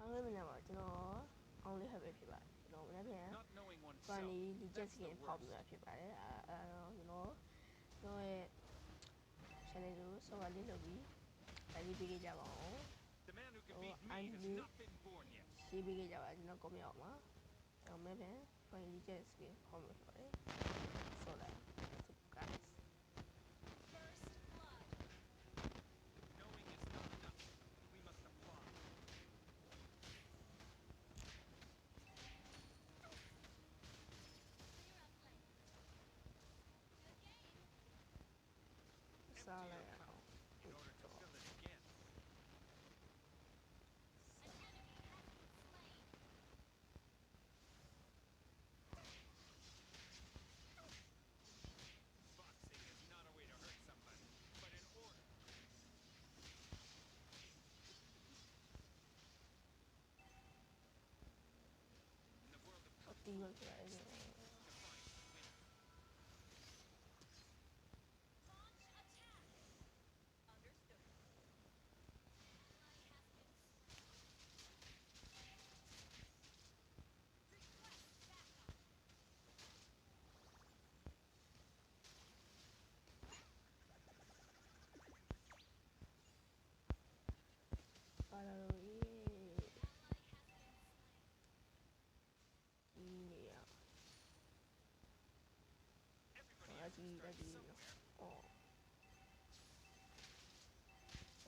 Okay, mình làm cho nó only have it phải nó mình làm funny đi just skin pop nữa phải bạn you know rồi channel đó sau đó đi lobby tại vì cái giờ bảo anh đi đi cái giờ bảo nó có mấy ông á mấy bé funny đi just skin pop nữa phải so that guys sao lại đi vào cái đi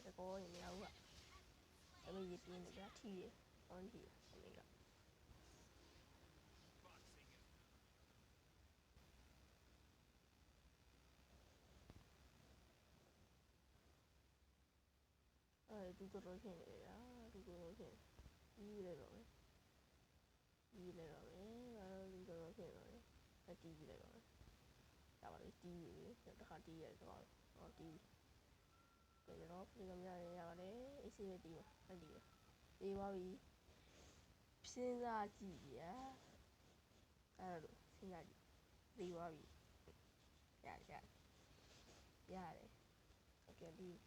sẽ có những lâu ạ tại vì tiền được thì on thì mình gặp tôi nói chuyện này đó tôi nói chuyện đi đây rồi đi đây rồi tôi nói chuyện rồi là đi đây rồi tạo cái đi rồi nó đi rồi nó đi cái đó thì làm ra đấy AC đi mà anh đi qua đi sinh ra gì á sinh ra gì đi qua đi dạ đấy ok đi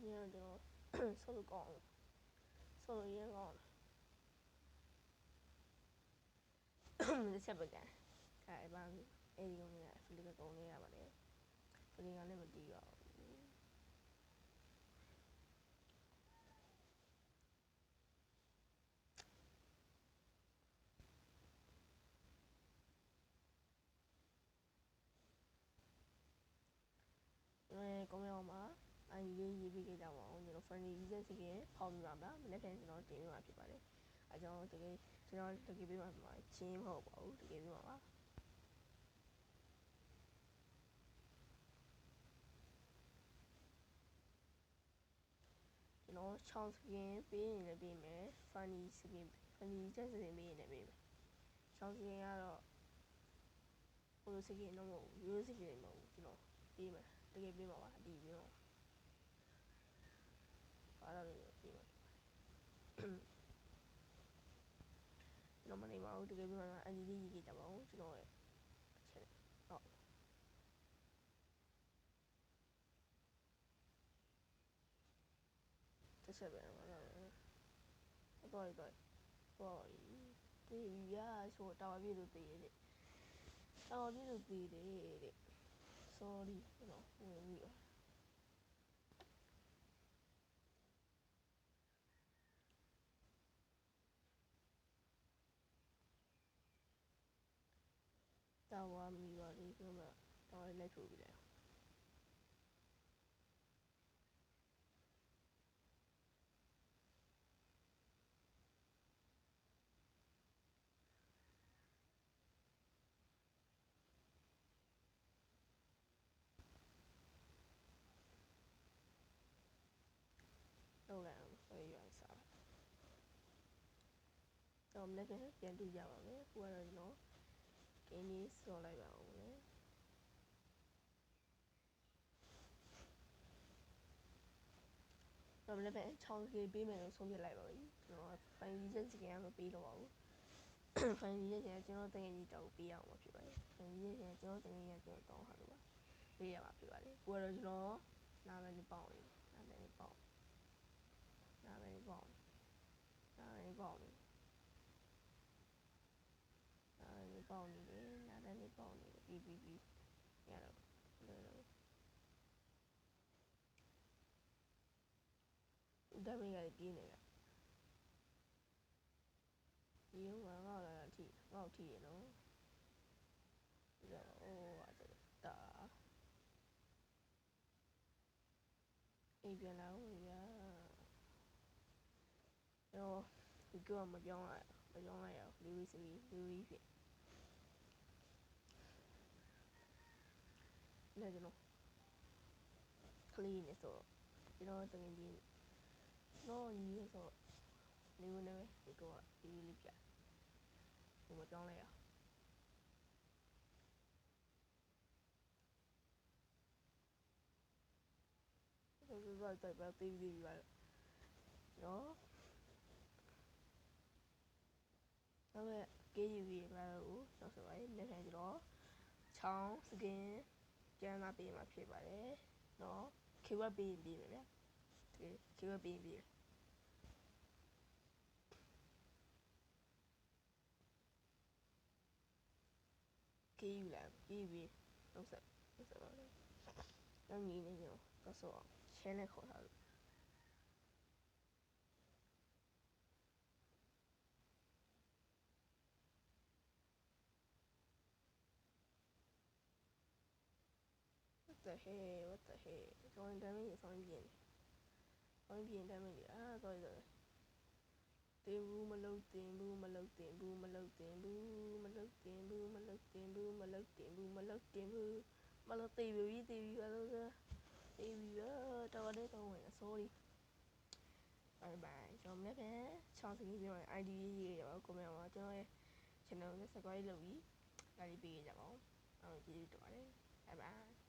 nhưng mà solo con solo yên con mình sẽ bật cái bang ấy không nhỉ phim cái con này mà đấy phim cái này mình đi rồi có mấy ông á anh đi cái đâu mà you know funny just cái phong làm đó mình thấy nó tiền mà phải đấy ở trong cái biết mà chim hồ bảo cái mà nó chance game being in the game funny game funny just in being in the game chance game là ôi cái game nó một use cái game một you know đi mà cái game mà đi mà phải là đi mà nó mà này mà cái game mà anh đi cái đâu chứ nó đó thật sự là rồi thì số tao biết được tiền tao biết được tiền đấy sorry nó nhiều tao mi vào đi nhưng mà tao lại thử rồi đâu là bây giờ sao tao lấy cái hết tiền đi vào đấy qua rồi nó cái ní số lại vào đấy တော့လည်းပဲချောင်းကြီးပေးမယ်လို့ဆုံးဖြတ်လိုက်ပါပြီကျွန်တော်ဖိုင်ကြီးချက်စကန်ကတော့ပေးတော့ပါဘူးဖိုင်ကြီးချက်ကျွန်တော်တကယ်ကြီးတောက်ပေးရအောင်ဖြစ်ပါတယ်ဖိုင်ကြီးချက်ကျွန်တော်တကယ်ကြီးကျွန်တော်တောင်းထားလို့ပါပေးရမှာဖြစ်ပါတယ်ကိုကတော့ကျွန်တော်နာမည်လေးပေါအောင်နာမည်လေးပေါအောင်နာမည်လေးပေါအောင်နာမည်လေးပေါအောင်နာမည်လေးပေါအောင်နေတယ်နာမည်လေးပေါအောင်နေတယ်ပြီးရတော့ဒါမင်းကပြေးနေတာဒီကငေါ့လာထိငေါ့ထိရနော်ဒါတာအိမ်ပြန်လာဦးရတော့ဒီကမပြောင်းလိုက်ရအောင်လေးဝေးစီလေးဝေးဖြစ်လည်းကျွန်တော်ကလေးနေဆိုကျွန်တော်တကယ်ကြီးတော့ကြီးရဆိုလေးဝေးနေပဲဒီကဒီလေးပြဒီမပြောင်းလိုက်ရတော့တိုက်ပါသေးပါနော်ဒါပေမဲ့ကေးယူပြီးလာတော့တော့ဆိုပါရင်လက်ခံကြတော့ချောင်းစကင်ကျန်းလာပေးမှာဖြစ်ပါတယ်နော်ခေဝက်ပေးမယ်ဗျာခေဝက်ပေးကေးယူလာကေးယူပြီးတော့ဆက်ပါမယ်တော့ညီနေရောတော့ဆိုအောင်ချဲနဲ့ခေါ်ထားလို့what the hell ဆောင်းတမ်းမင်းဆောင်းပြင်းတမ်းမင်းတော့တင်ဘူးမလုတ်တင်ဘူးမလုတ်တင်ဘူးမလုတ်တင်ဘူးမလုတ်တင်ဘူးမလုတ်တင်ဘူးမလုတ်တင်ဘူးမလုတ်တင်ဘူးမလုတ်တင်ဘူးတေးပြီပါလို့တေးပြီတော့တဲ့တော့ဝင် sorry bye bye ကျွန်တော်လည်းပဲချောင်းစကင်းပြောရင် ID ရေးရပါကွန်မန့်မှာကျွန်တော်ရဲ့ channel ကို subscribe လုပ်ပြီးဒါလေးပေးကြပါဦးကျေးဇူးတင်ပါတယ် bye bye